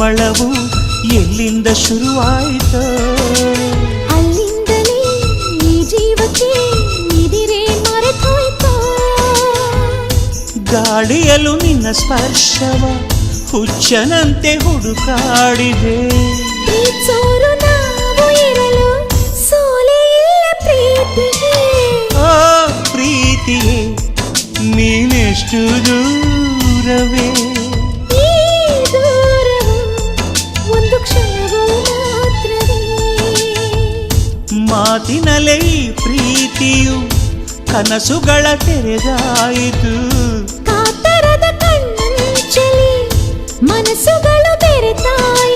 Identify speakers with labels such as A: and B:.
A: ಪರಿಮಳವು ಎಲ್ಲಿಂದ ಶುರುವಾಯಿತೋ
B: ಅಲ್ಲಿಂದಲೇ ಈ ಜೀವಕ್ಕೆ ಇದಿರೇ ಮರೆತೋಯ್ತೋ
A: ಗಾಳಿಯಲು ನಿನ್ನ ಸ್ಪರ್ಶವ ಹುಚ್ಚನಂತೆ ಹುಡುಕಾಡಿದೆ
B: ಪ್ರೀತ್ಸೋರು ನಾವು ಇರಲು ಸೋಲೇ ಇಲ್ಲ ಪ್ರೀತಿಗೆ
A: ಓ ಪ್ರೀತಿಯೇ ನೀನೆಷ್ಟು ದೂರವೇ
B: ಈ ದೂರವು ಒಂದು ಕ್ಷಣವೂ ಮಾತ್ರವೇ
A: ಮಾತಿನಲ್ಲೇ ಈ ಪ್ರೀತಿಯು ಕನಸುಗಳ ತೆರೆದಾಯಿತು
B: ಕಾತರದ ಕಣ್ಣಂಚಲಿ ಮನಸ್ಸುಗಳು ಬೆರೆತಾಯಿ